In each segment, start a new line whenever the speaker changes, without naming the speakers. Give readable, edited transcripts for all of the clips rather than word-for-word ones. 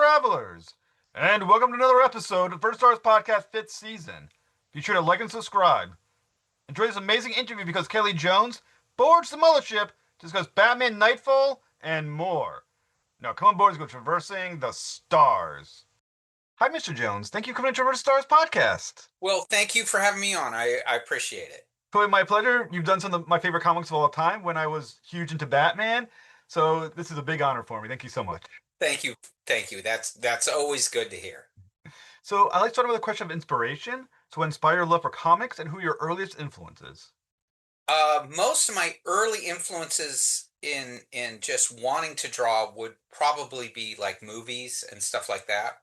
travelers, and welcome to another episode of First Stars Podcast 5th season. Be sure to like and subscribe. Enjoy this amazing interview because Kelley Jones boards the mothership to discuss Batman Knightfall and more. Now come on board as we go traversing the stars. Hi, Mr. Jones. Thank you for coming to Traverse the Stars Podcast.
Well, thank you for having me on. I appreciate it.
Totally my pleasure. You've done some of my favorite comics of all time when I was huge into Batman, so this is a big honor for me. Thank you so much.
Thank you. Thank you. That's always good to hear.
So I like to start with a question of inspiration. So what inspired your love for comics and who your earliest influences?
Most of my early influences in just wanting to draw would probably be like movies and stuff like that.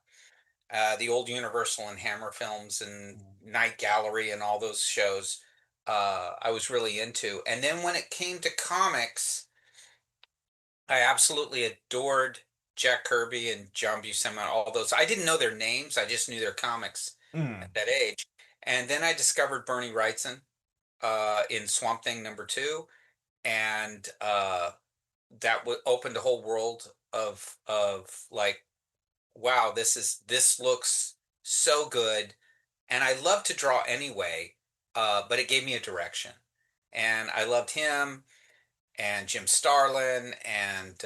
The old Universal and Hammer films and Night Gallery and all those shows I was really into. And then when it came to comics, I absolutely adored Jack Kirby and John Buscema, all those. I didn't know their names. I just knew their comics
Mm.
at that age. And then I discovered Bernie Wrightson in Swamp Thing #2, and that opened a whole world of like, wow, this looks so good, and I love to draw anyway, but it gave me a direction, and I loved him and Jim Starlin and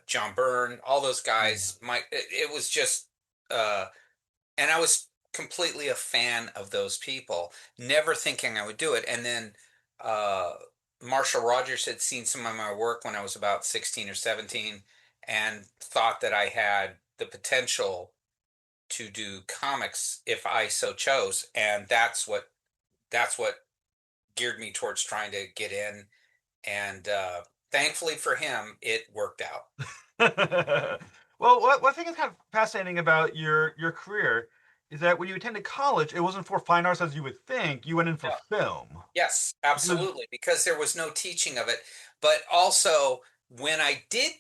John Byrne, all those
Mm.
guys. It was just, uh, and I was completely a fan of those people, never thinking I would do it. And then uh, Marshall Rogers had seen some of my work when I was about 16 or 17 and thought that I had the potential to do comics if I so chose. And that's what geared me towards trying to get in. And thankfully for him, it worked out.
Well, what I think is kind of fascinating about your career is that when you attended college, it wasn't for fine arts as you would think. You went in for
Yeah.
film.
Yes,
Because,
absolutely, because there was no teaching of it. But also, when I did,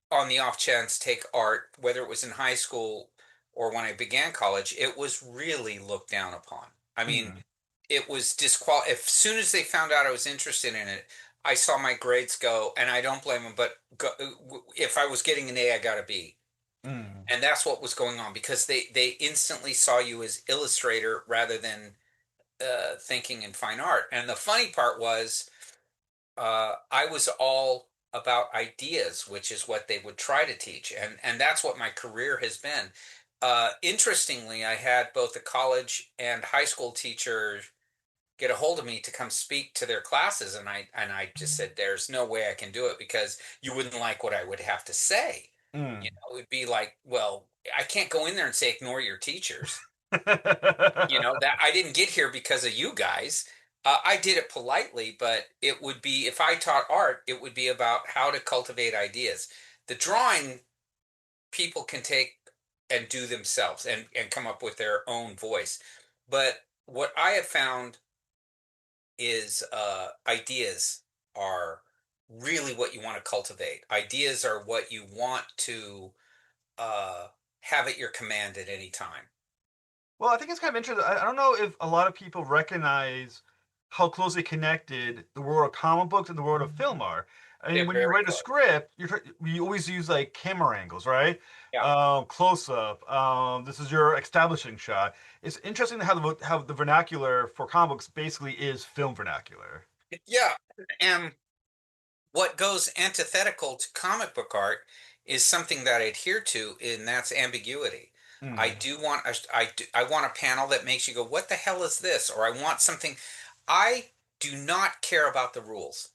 on the off chance, take art, whether it was in high school or when I began college, it was really looked down upon. I mean,
mm,
it was As soon as they found out I was interested in it, I saw my grades go, and I don't blame them. But if I was getting an A, I got a B,
mm.
and that's what was going on because they instantly saw you as illustrator rather than thinking in fine art. And the funny part was, I was all about ideas, which is what they would try to teach, and that's what my career has been. Interestingly, I had both the college and high school teacher get a hold of me to come speak to their classes, and I just said, "There's no way I can do it because you wouldn't like what I would have to say.
Mm.
It would be like, well, I can't go in there and say ignore your teachers." That I didn't get here because of you guys. I did it politely, but it would be, if I taught art, it would be about how to cultivate ideas. The drawing, people can take and do themselves and come up with their own voice. But what I have found is ideas are really what you want to cultivate. Ideas are what you want to uh, have at your command at any time.
Well, I think it's kind of interesting. I don't know if a lot of people recognize how closely connected the world of comic books and the world of film are. I mean,
They're
when you
very
write a
close.
script, you always use like camera angles, right?
Yeah.
Close up. This is your establishing shot. It's interesting how the vernacular for comic books basically is film vernacular.
Yeah. And what goes antithetical to comic book art is something that I adhere to, and that's ambiguity. I
Mm,
do want I want a panel that makes you go, "What the hell is this?" Or I want something. I do not care about the rules.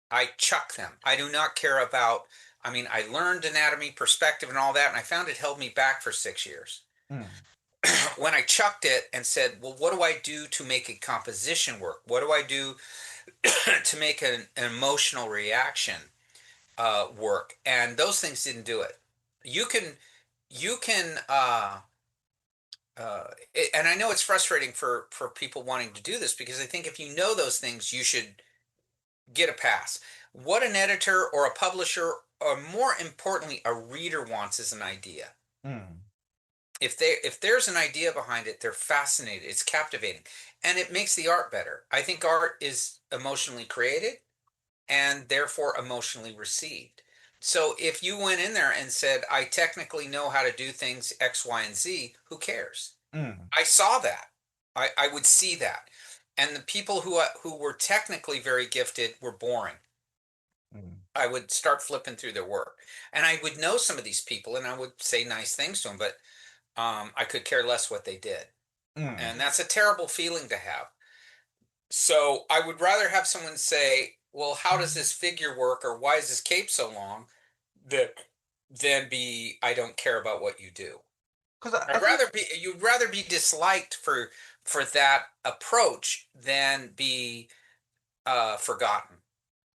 I chuck them. I do not care about. I mean, I learned anatomy, perspective, and all that, and I found it held me back for 6 years.
mm.
When I chucked it and said, "Well, what do I do to make a composition work? What do I do to make an emotional reaction work?" And those things didn't do it. You can, you can, and I know it's frustrating for people wanting to do this because I think if you know those things, you should get a pass. What an editor or a publisher, or more importantly, a reader wants is an idea.
Mm.
If there's an idea behind it, they're fascinated. It's captivating, and it makes the art better. I think art is emotionally created and therefore emotionally received. So if you went in there and said, I technically know how to do things X, Y, and Z, who cares?
Mm,
I saw that. I would see that. And the people who were technically very gifted were boring.
mm,
I would start flipping through their work. And I would know some of these people and I would say nice things to them, but I could care less what they did.
mm.
And that's a terrible feeling to have. So I would rather have someone say, well, how does this figure work or why is this cape so long? That than be, I don't care about what you do.
Because I think,
You'd rather be disliked for that approach than be forgotten.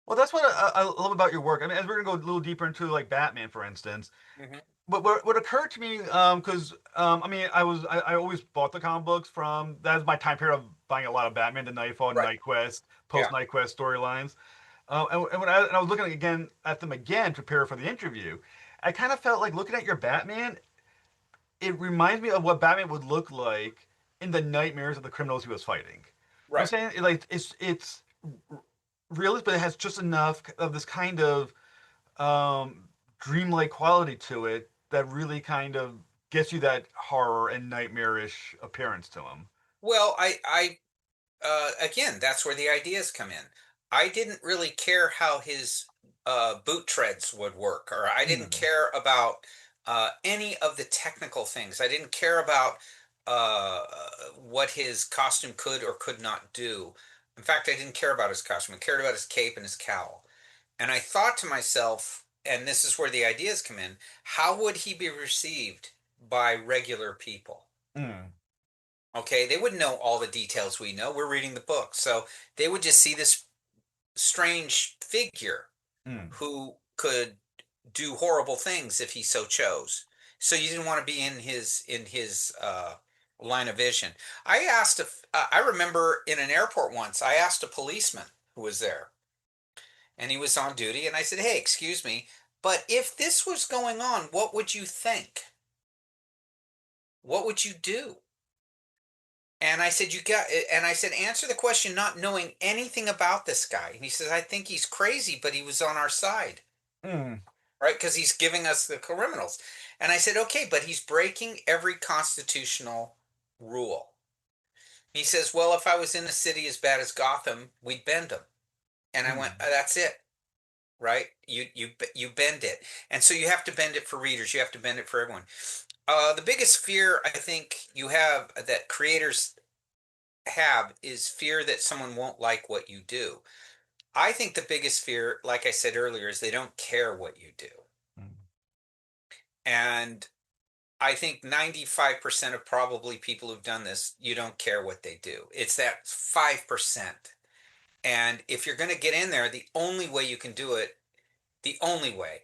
well, that's what I love about your work. I mean, as we're gonna go a little deeper into like Batman, for instance,
Hmm.
but what occurred to me, because I mean, I always bought the comic books from that was my time period of buying a lot of Batman, the Knightfall,
Right.
Knightquest, post
Yeah.
Knightquest storylines. And I was looking again at them again to prepare for the interview, I kind of felt like looking at your Batman. It reminds me of what Batman would look like in the nightmares of the criminals he was fighting. You know
Right.
what I'm saying? Like it's realist, but it has just enough of this kind of dreamlike quality to it that really kind of gets you that horror and nightmarish appearance to him.
Well, again, that's where the ideas come in. I didn't really care how his boot treads would work, or I didn't
Mm,
care about any of the technical things. I didn't care about uh, what his costume could or could not do. In fact, I didn't care about his costume. I cared about his cape and his cowl. And I thought to myself, and this is where the ideas come in, how would he be received by regular people?
mm,
Okay, they wouldn't know all the details we know. We're reading the book. So they would just see this strange figure
mm,
who could do horrible things if he so chose. So you didn't want to be in his line of vision. I remember in an airport once, I asked a policeman who was there, and he was on duty, and I said, "Hey, excuse me, but if this was going on, what would you think? What would you do?" And I said, and I said, answer the question not knowing anything about this guy. And he says, I think he's crazy, but he was on our side,
mm,
right? Because he's giving us the criminals. And I said, okay, but he's breaking every constitutional rule. He says, well, if I was in a city as bad as Gotham, we'd bend him. And I went,
mm,
that's it, right? You bend it. And so you have to bend it for readers. You have to bend it for everyone. The biggest fear I think you have that creators have is fear that someone won't like what you do. I think the biggest fear, like I said earlier, is they don't care what you do.
mm,
And I think 95% of probably people who've done this, you don't care what they do. It's that 5%. And if you're going to get in there, the only way you can do it, the only way,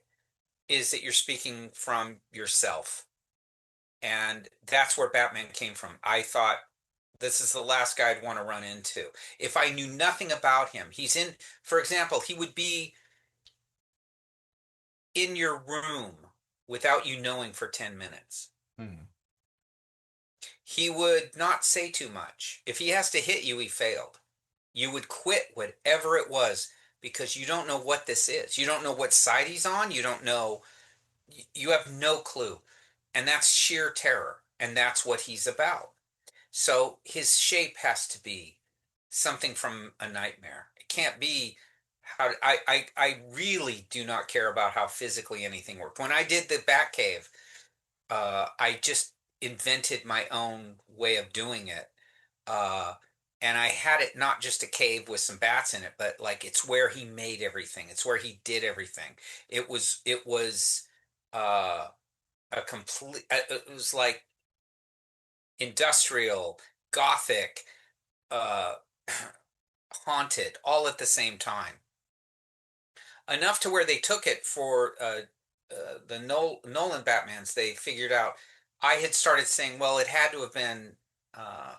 is that you're speaking from yourself. And that's where Batman came from. I thought this is the last guy I'd want to run into. If I knew nothing about him, for example, he would be in your room without you knowing for 10 minutes.
mm,
He would not say too much. If he has to hit you, he failed. You would quit whatever it was because you don't know what this is. You don't know what side he's on. You don't know, you have no clue. And that's sheer terror. And that's what he's about. So his shape has to be something from a nightmare. It can't be how I really do not care about how physically anything worked. When I did the Batcave, I just invented my own way of doing it. Uh, and I had it not just a cave with some bats in it, but like it's where he made everything. It's where he did everything. It was uh, a complete. It was like industrial, gothic, uh, haunted, all at the same time. Enough to where they took it for the Nolan Batmans. They figured out I had started saying, well, it had to have been, uh,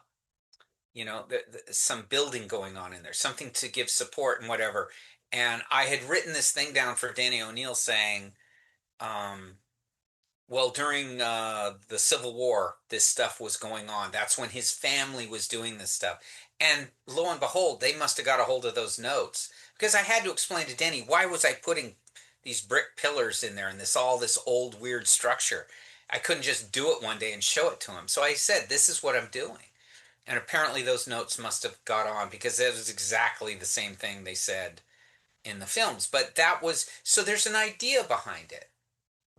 some building going on in there, something to give support and whatever. And I had written this thing down for Danny O'Neill saying, um, well, during the Civil War, this stuff was going on. That's when his family was doing this stuff. And lo and behold, they must have got a hold of those notes because I had to explain to Denny why was I putting these brick pillars in there and this old weird structure. I couldn't just do it one day and show it to him. So I said, "This is what I'm doing." And apparently those notes must have got on because that was exactly the same thing they said in the films. But that was so there's an idea behind it.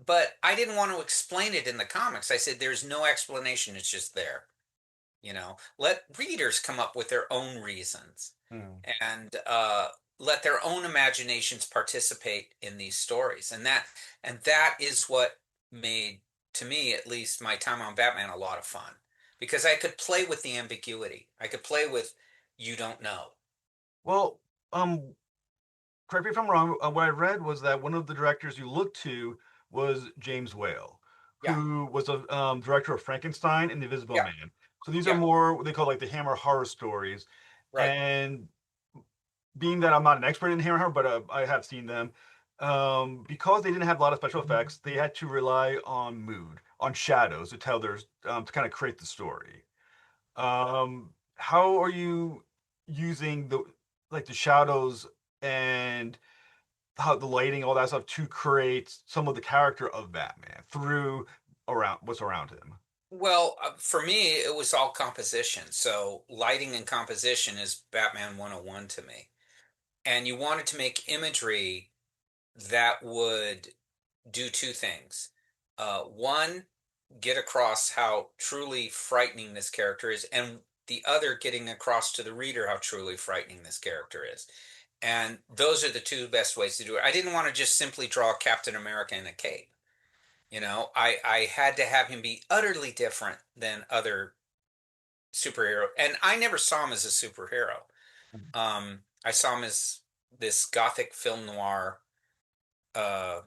But I didn't want to explain it in the comics. I said there's no explanation, it's just there. Let readers come up with their own reasons
Hmm.
and let their own imaginations participate in these stories. And that is what made, to me at least, my time on Batman a lot of fun because I could play with the ambiguity. I could play with you don't know.
Well, um, correct me if I'm wrong. What I read was that one of the directors you looked to was James Whale,
Yeah,
who was a director of Frankenstein and The Invisible
yeah,
Man. So these are
yeah,
more what they call like the Hammer horror stories.
right.
And being that I'm not an expert in Hammer horror, but I have seen them. Because they didn't have a lot of special effects, they had to rely on mood, on shadows to tell their to kind of create the story. How are you using the shadows and how the lighting, all that stuff to create some of the character of Batman through around what's around him?
Well, for me, it was all composition. So lighting and composition is Batman 101 to me. And you wanted to make imagery that would do two things. One, get across how truly frightening this character is, and the other, getting across to the reader how truly frightening this character is. And those are the two best ways to do it. I didn't want to just simply draw Captain America in a cape. I had to have him be utterly different than other superhero, and I never saw him as a superhero. I saw him as this gothic film noir uh,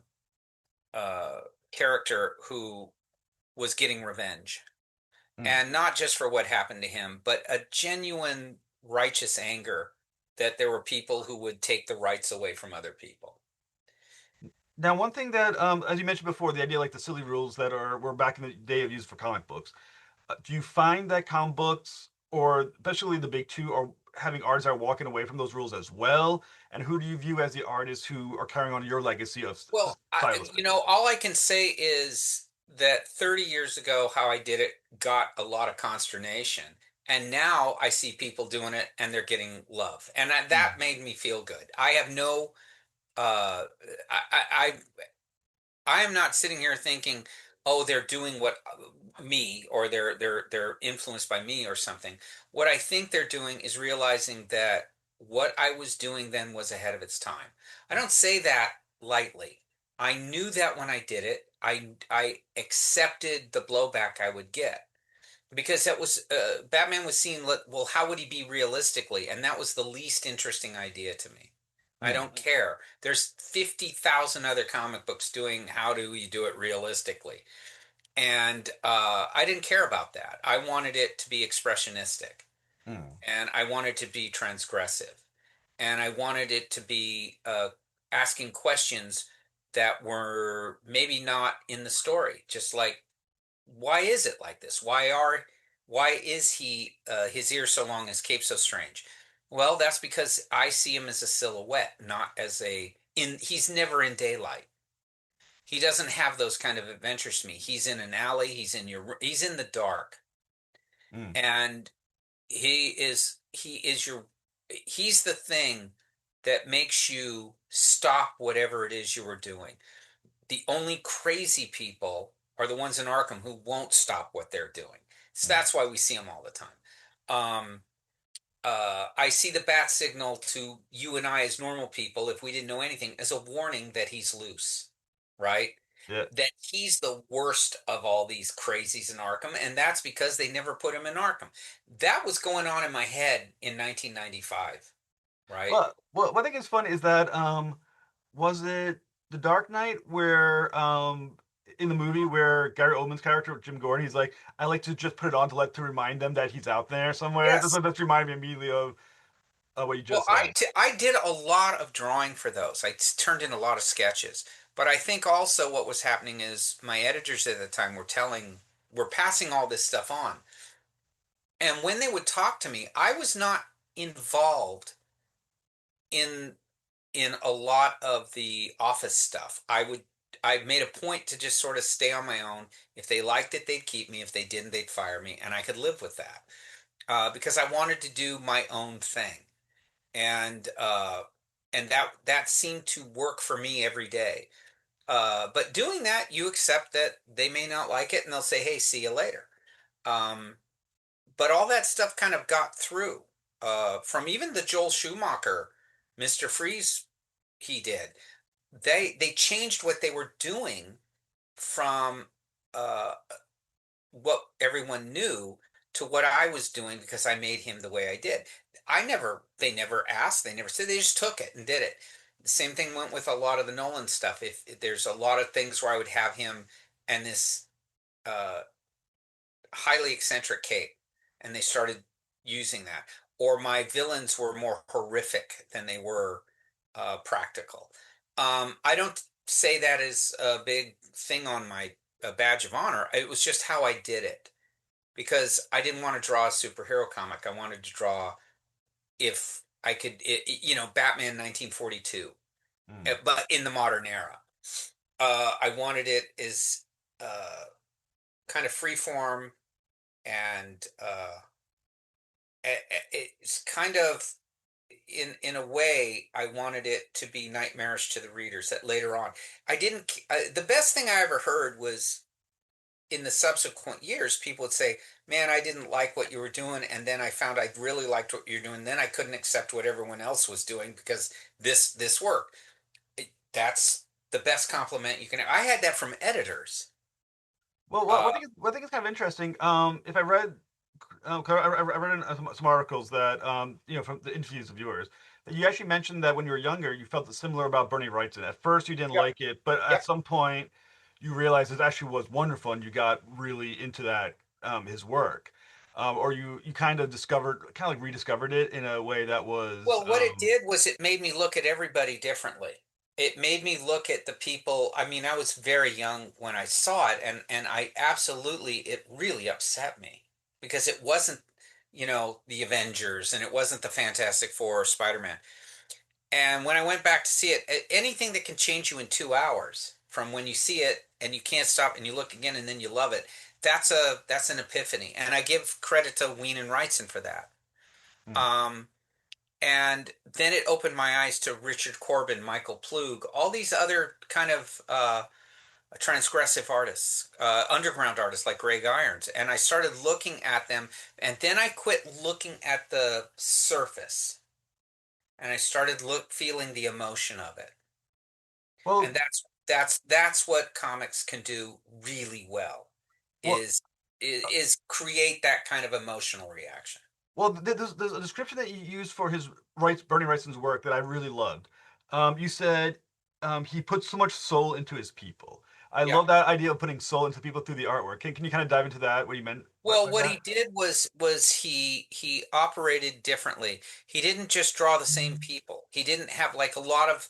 uh, character who was getting revenge,
Mm.
and not just for what happened to him, but a genuine righteous anger that there were people who would take the rights away from other people.
Now, one thing that, as you mentioned before, the idea like the silly rules that were back in the day of used for comic books. Do you find that comic books, or especially the big two, are having artists that are walking away from those rules as well? And who do you view as the artists who are carrying on your legacy of
Well,
stylistically?
all I can say is that 30 years ago, how I did it got a lot of consternation. And now I see people doing it and they're getting love. And that
Mm.
made me feel good. I have no, uh, I, I am not sitting here thinking, oh, they're doing what me, or they're influenced by me or something. What I think they're doing is realizing that what I was doing then was ahead of its time. I don't say that lightly. I knew that when I did it. I accepted the blowback I would get because that was Batman was seen. Well, how would he be realistically? And that was the least interesting idea to me. I
Mm.
don't care. There's 50,000 other comic books doing how do you do it realistically, and I didn't care about that. I wanted it to be expressionistic,
Mm.
and I wanted to be transgressive, and I wanted it to be asking questions that were maybe not in the story, just like why is it like this? Why is he his ear so long, his cape so strange? Well, that's because I see him as a silhouette, not as a in he's never in daylight. He doesn't have those kind of adventures to me. He's in an alley, he's in the dark.
Mm.
And he's the thing that makes you stop whatever it is you were doing. The only crazy people are the ones in Arkham who won't stop what they're doing. So
Mm.
that's why we see them all the time. Um, I see the bat signal to you and I as normal people, if we didn't know anything, as a warning that he's loose, right?
Yeah.
That he's the worst of all these crazies in Arkham, and that's because they never put him in Arkham. That was going on in my head in 1995, right?
Well, what I think is fun is that was it The Dark Knight where in the movie where Gary Oldman's character Jim Gordon, he's like, I like to just put it on to remind them that he's out there somewhere.
Yes.
That's reminded me immediately of what you
Well,
just said.
I did a lot of drawing for those. Turned in a lot of sketches. But I think also what was happening is my editors at the time were passing all this stuff on. And when they would talk to me, I was not involved in in a lot of the office stuff. I made a point to just sort of stay on my own. If they liked it, they'd keep me. If they didn't, they'd fire me, and I could live with that because I wanted to do my own thing, and that seemed to work for me every day. But doing that, you accept that they may not like it, and they'll say, "Hey, see you later." Um, but all that stuff kind of got through from even the Joel Schumacher, Mr. Freeze he did. They changed what they were doing from uh, what everyone knew to what I was doing because I made him the way I did. They never asked, they never said, they just took it and did it. The same thing went with a lot of the Nolan stuff. If there's a lot of things where I would have him and this uh, highly eccentric cape, and they started using that. Or my villains were more horrific than they were practical. I don't say that as a big thing on my badge of honor. It was just how I did it because I didn't want to draw a superhero comic. I wanted to draw if I could, Batman 1942,
Mm.
but in the modern era. I wanted it as uh, kind of freeform and it's kind of in a way I wanted it to be nightmarish to the readers that later on I didn't the best thing I ever heard was in the subsequent years people would say, man, I didn't like what you were doing, and then I found I really liked what you're doing, then I couldn't accept what everyone else was doing because this worked. That's the best compliment you can have. I had that from editors.
Well,
uh
what I think is kind of interesting. If I read, 'cause I read in some articles that from the interviews of yours that you actually mentioned that when you were younger you felt similar about Bernie Wrightson. At first you didn't
yep,
like it, but at
yep.
some point you realized it actually was wonderful and you got really into that his work, or you kind of like rediscovered it in a way that was
Well, what it did was it made me look at everybody differently. It made me look at the people. I mean, I was very young when I saw it, and I absolutely, it really upset me because it wasn't, the Avengers, and it wasn't the Fantastic Four or Spider-Man. And when I went back to see it, anything that can change you in 2 hours from when you see it and you can't stop and you look again and then you love it, that's an epiphany. And I give credit to Ween and Wrightson for that.
mm.
Um, and then it opened my eyes to Richard Corbin, Michael Plug, all these other kind of transgressive artists, underground artists like Greg Irons. And I started looking at them, and then I quit looking at the surface, and I started feeling the emotion of it. And
well
that's what comics can do really well,
well
is is create that kind of emotional reaction.
there's a description that you used for Bernie Wrightson's work that I really loved. You said he puts so much soul into his people. I
Yeah.
love that idea of putting soul into people through the artwork. Can you kind of dive into that? What you meant
Well,
by
what
that?
he did was he operated differently. He didn't just draw the same people. He didn't have like a lot of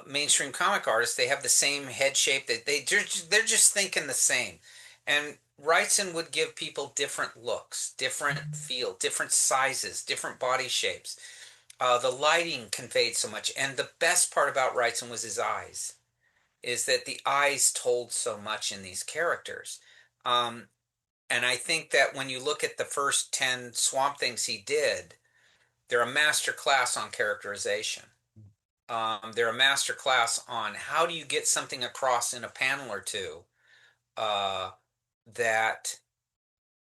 mainstream comic artists. They have the same head shape. That they're just thinking the same. And Wrightson would give people different looks, different feel, different sizes, different body shapes. The lighting conveyed so much. And the best part about Wrightson was his eyes. Is that the eyes told so much in these characters. Um, and I think that when you look at the first 10 Swamp Things he did, they're a master class on characterization. They're a master class on how do you get something across in a panel or two uh, that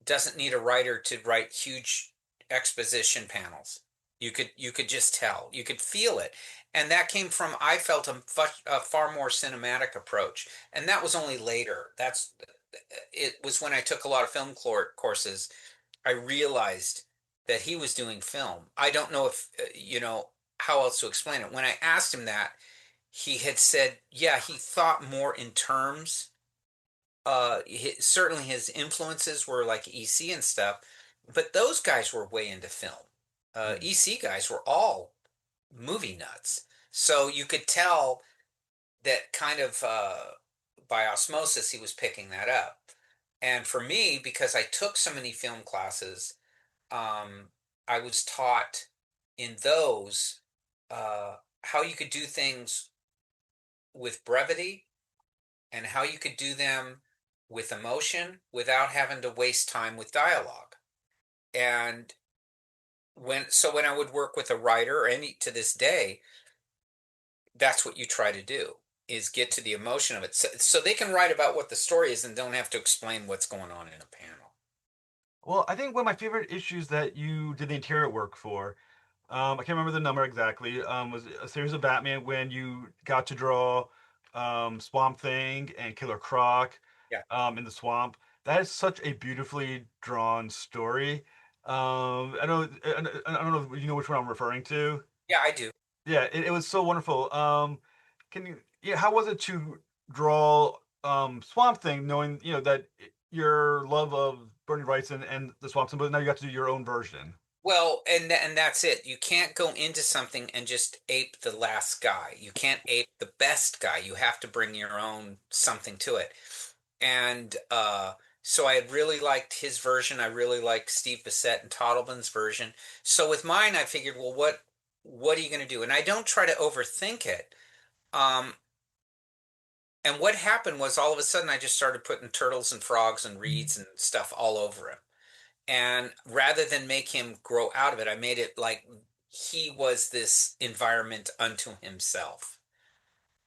doesn't need a writer to write huge exposition panels. You could just tell, you could feel it, and that came from I felt a far more cinematic approach, and that was only later. It was when I took a lot of film courses I realized that he was doing film. I don't know if, how else to explain it. When I asked him that, he had said, yeah, he thought more in terms. Certainly his influences were like EC and stuff, but those guys were way into film.
Mm.
EC guys were all movie nuts. So you could tell that kind of by osmosis he was picking that up. And for me, because I took so many film classes, um, I was taught in those how you could do things with brevity and how you could do them with emotion without having to waste time with dialogue. And when I would work with a writer or any to this day, that's what you try to do is get to the emotion of it so they can write about what the story is and don't have to explain what's going on in a panel.
Well, I think one of my favorite issues that you did the interior work for, I can't remember the number exactly, was a series of Batman when you got to draw Swamp Thing and Killer Croc
Yeah.
in the swamp. That is such a beautifully drawn story. I don't know if you know which one I'm referring to.
Yeah, I do.
Yeah, it was so wonderful. Can you, yeah, how was it to draw Swamp Thing, knowing that your love of Bernie Wrightson and the Swamp Thing, but now you got to do your own version.
Well, and that's it. You can't go into something and just ape the last guy. You can't ape the best guy. You have to bring your own something to it. And so I had really liked his version. I really liked Steve Bissette and Toddleman's version. So with mine, I figured, well, what are you going to do? And I don't try to overthink it. Um, and what happened was all of a sudden I just started putting turtles and frogs and reeds and stuff all over him. And rather than make him grow out of it, I made it like he was this environment unto himself.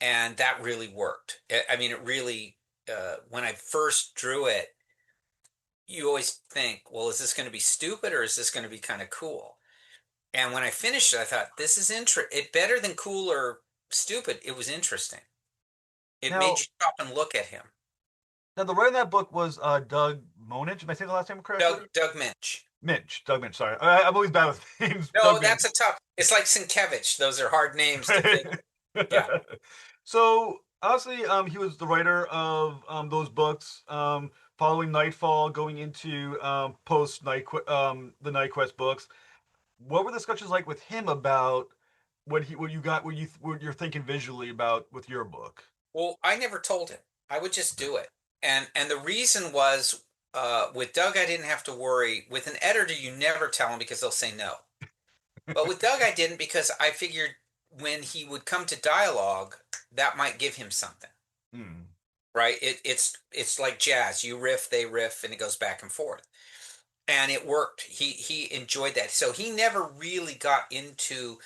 And that really worked. I mean, it really, when I first drew it, you always think, well, is this going to be stupid or is this going to be kind of cool? And when I finished it, I thought, this is it better than cool or stupid. It was interesting. It made
Now,
you stop and look at him.
now the writer of that book was Doug Monich. Am I saying the last name correctly?
Doug Minch.
Doug Minch. Sorry, I'm always bad with names.
No,
Doug Minch.
that's a tough. It's like Sienkiewicz. Those are hard names to think. Yeah.
So honestly, he was the writer of those books. Following Knightfall, going into post Night the Knightquest books. What were the discussions like with him about what you're thinking visually about with your book?
Well, I never told him. I would just do it. And the reason was with Doug, I didn't have to worry. With an editor, you never tell them because they'll say no. But with Doug, I didn't because I figured when he would come to dialogue, that might give him something,
Hmm.
right? It's like jazz. You riff, they riff, and it goes back and forth. And it worked. He enjoyed that. So he never really got into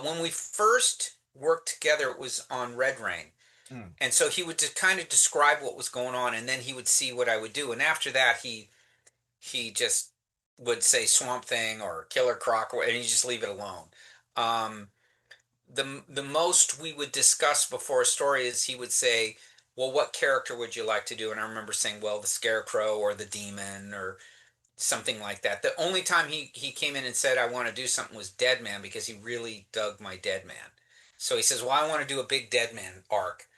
when we first worked together, it was on Red Rain.
Hmm.
And so he would kind of describe what was going on, and then he would see what I would do. And after that, he just would say Swamp Thing or Killer Croc, and he just leave it alone. Um, the most we would discuss before a story is he would say, "Well, what character would you like to do?" And I remember saying, "Well, the Scarecrow or the Demon or something like that." The only time he came in and said, "I want to do something," was Dead Man because he really dug my Dead Man. So he says, "Well, I want to do a big Dead Man arc,"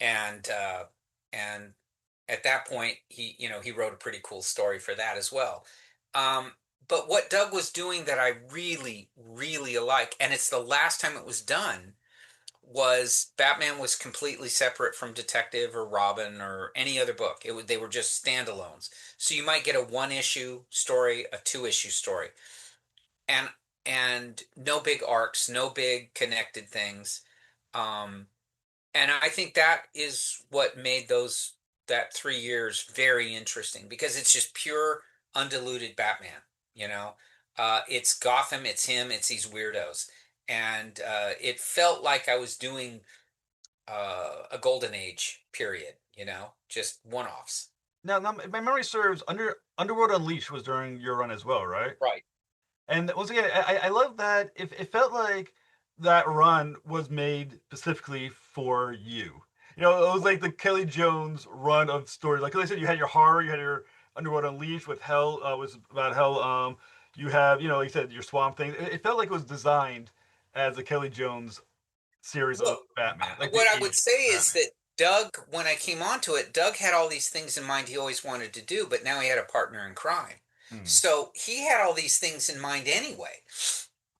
and at that point he wrote a pretty cool story for that as well. um, but what Doug was doing that I really really like, and it's the last time it was done, was Batman was completely separate from Detective or Robin or any other book. They were just standalones, so you might get a one issue story, a two issue story, and no big arcs, no big connected things. um, and I think that is what made that 3 years very interesting because it's just pure, undiluted Batman. You know, it's Gotham, it's him, it's these weirdos, and it felt like I was doing a golden age period. Just one-offs.
Now, if my memory serves, Underworld Unleashed was during your run as well, right?
Right.
And once again, I love that it felt like that run was made specifically for you. It was like the Kelley Jones run of stories. Like I said, you had your horror, you had your Underworld Unleashed with Hell, was about Hell. You have, like you said, your Swamp Thing. It felt like it was designed as a Kelley Jones series of
Well,
Batman, like the
what I would
'80s
say is
Batman.
that Doug, when I came onto it, Doug had all these things in mind he always wanted to do, but now he had a partner in crime.
Hmm.
So he had all these things in mind anyway.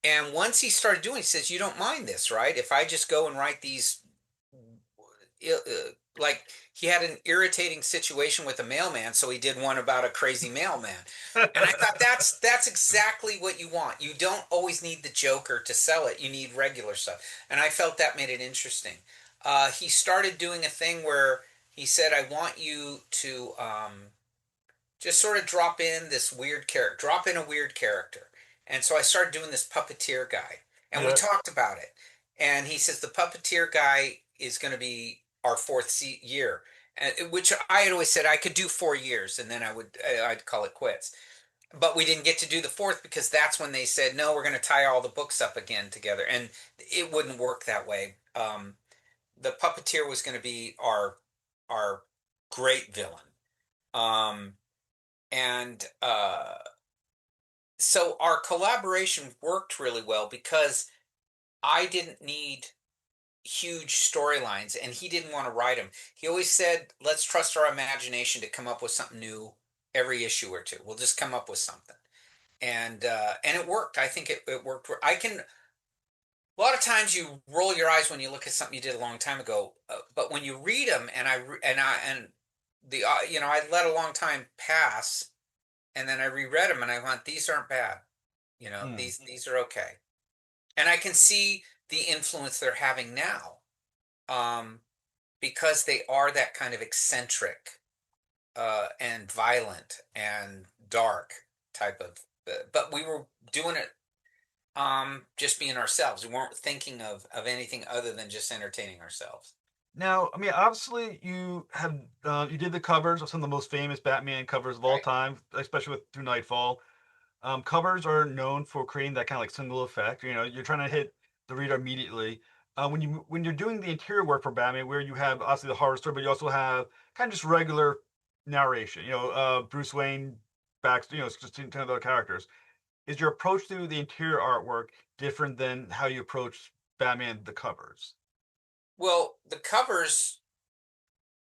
And once he started doing it, he says, "You don't mind this, right? If I just go and write these like he had an irritating situation with a mailman, so he did one about a crazy mailman. And I thought that's exactly what you want. You don't always need the Joker to sell it. You need regular stuff. And I felt that made it interesting. He started doing a thing where he said, "I want you to just sort of drop in a weird character." And so I started doing this puppeteer guy, and we
Yeah.
talked about it. And he says the puppeteer guy is going to be our year, and which I had always said I could do 4 years, and then I'd call it quits. But we didn't get to do the fourth because that's when they said no, we're going to tie all the books up again together, and it wouldn't work that way. The puppeteer was going to be our great villain. Um, and so our collaboration worked really well because I didn't need huge storylines and he didn't want to write them. He always said, let's trust our imagination to come up with something new every issue or two. We'll just come up with something. And it worked. I think it worked. I can a lot of times you roll your eyes when you look at something you did a long time ago, but when you read them and the I let a long time pass and then I reread them and I went, these aren't bad.
Hmm.
These are okay. And I can see the influence they're having now, um, because they are that kind of eccentric and violent and dark type of. But we were doing it just being ourselves. We weren't thinking of anything other than just entertaining ourselves.
Now, I mean, obviously, you did the covers of some of the most famous Batman covers of all
Right.
time, especially with through Knightfall. Covers are known for creating that kind of like single effect. You know, you're trying to hit the reader immediately. When you're doing the interior work for Batman, where you have obviously the horror story, but you also have kind of just regular narration. Bruce Wayne, Baxter. It's just 10 other characters. Is your approach to the interior artwork different than how you approach Batman the covers?
Well, the covers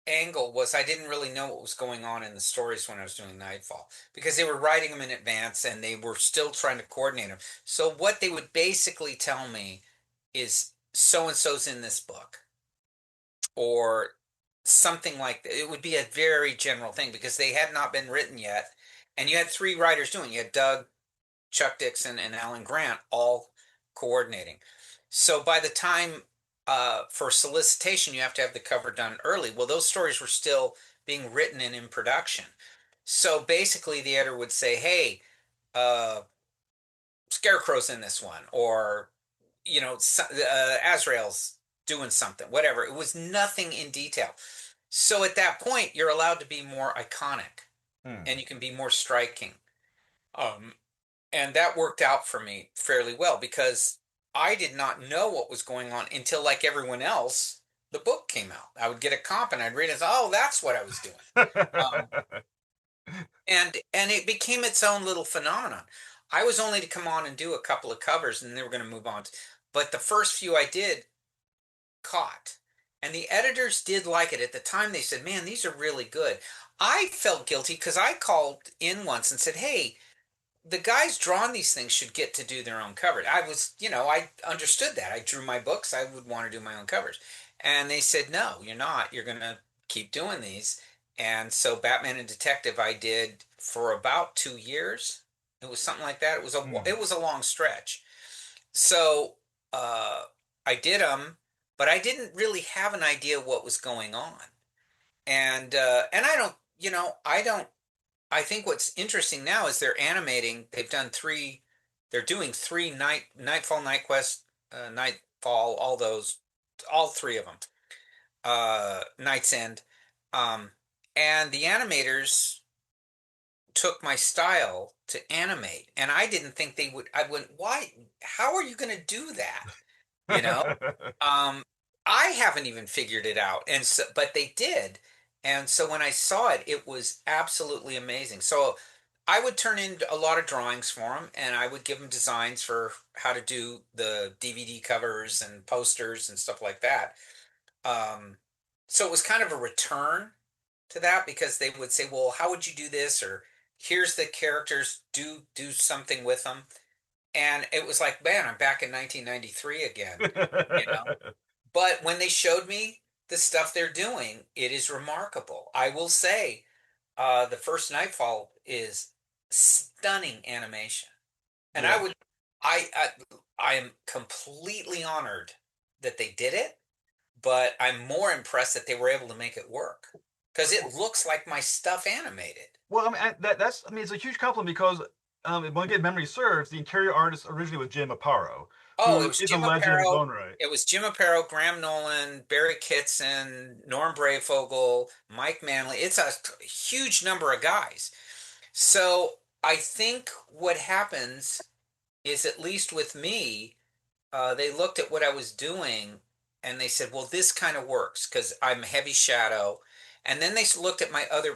angle was I didn't really know what was going on in the stories when I was doing Nightfall because they were writing them in advance and they were still trying to coordinate them. So what they would basically tell me is so and so's in this book or something like that. It would be a very general thing because they had not been written yet. And you had three writers doing. You had Doug, Chuck Dixon, and Alan Grant all coordinating. So by the time for solicitation, you have to have the cover done early. Well, those stories were still being written and in production. So basically, the editor would say, "Hey, uh, Scarecrow's in this one," or Azrael's doing something, whatever. It was nothing in detail. So at that point, you're allowed to be more iconic
Hmm.
and you can be more striking. Um, and that worked out for me fairly well because I did not know what was going on until, like everyone else, the book came out. I would get a comp and I'd read it. And say, oh, that's what I was doing. Um, and it became its own little phenomenon. I was only to come on and do a couple of covers, and they were going to move on. But the first few I did caught, and the editors did like it. At the time, they said, "Man, these are really good." I felt guilty because I called in once and said, "Hey, the guys drawing these things should get to do their own covers." I understood that. I drew my books. I would want to do my own covers. And they said, no, you're not. You're going to keep doing these. And so Batman and Detective I did for about 2 years. It was something like that.
Hmm.
It was a long stretch. So uh, I did them, but I didn't really have an idea what was going on. And I don't, I don't I think what's interesting now is they're animating. They're doing three Nightfall, Knightquest, Nightfall, all three of them. Night's End, um, and the animators took my style to animate, and I didn't think they would. I went, why? How are you going to do that? You know, um, I haven't even figured it out, and so, but they did, and so when I saw it, it was absolutely amazing. So I would turn in a lot of drawings for them, and I would give them designs for how to do the DVD covers and posters and stuff like that. Um, so it was kind of a return to that because they would say, "Well, how would you do this?" Or "Here's the characters. Do something with them." And it was like, man, I'm back in 1993 again, you know. But when they showed me the stuff they're doing, it is remarkable. I will say, the first Nightfall is stunning animation, and
Yeah.
I I am completely honored that they did it, but I'm more impressed that they were able to make it work because it looks like my stuff animated.
Well, I mean, that's I mean, it's a huge compliment because when again, memory serves, the interior artist originally was Jim Aparo,
Oh, it
who
was
is a
Jim
legend in his
Aparo.
own right.
It was Jim Aparo, Graham Nolan, Barry Kitson, Norm Brayfogle, Mike Manley. It's a huge number of guys. So I think what happens is, at least with me, they looked at what I was doing and they said, well, this kind of works because I'm heavy shadow. And then they looked at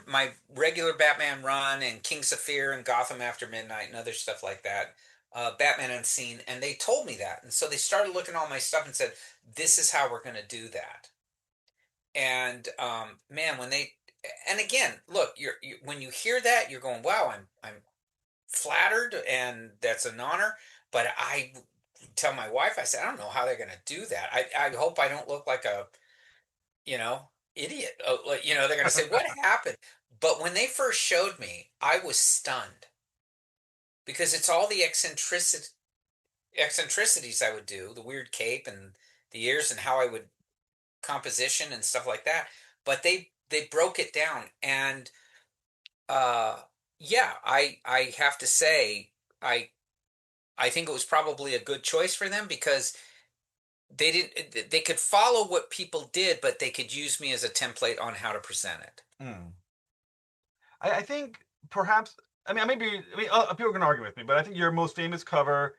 my regular Batman run and Kings of Fear and Gotham After Midnight and other stuff like that, Batman Unseen, and they told me that. And so they started looking at all my stuff and said, this is how we're going to do that. And man, and again, look, when you hear that, you're going, wow, I'm flattered and that's an honor. But I tell my wife, I said, I don't know how they're going to do that. I hope I don't look like a, you know, idiot. They're going to say, what happened? But when they first showed me, I was stunned because it's all the eccentricities I would do, the weird cape and the ears and how I would composition and stuff like that. But they broke it down, and uh yeah, I have to say, I I think it was probably a good choice for them because they could follow what people did, but they could use me as a template on how to present it.
Mm. I think perhaps people are going to argue with me, but I think your most famous cover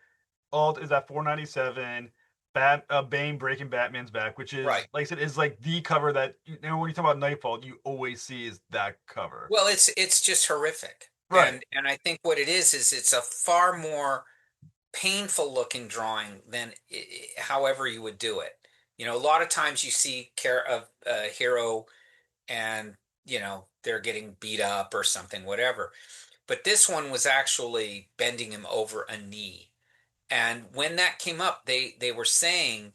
alt is at 497. Bane breaking Batman's back, which is
Right.
like I said, is like the cover that when you talk about Nightfall, you always see is that cover.
Well, it's just horrific.
Right.
And I think what it is it's a far more painful looking drawing than however you would do it. A lot of times you see care of a hero and they're getting beat up or something, whatever. But this one was actually bending him over a knee. And when that came up, they were saying,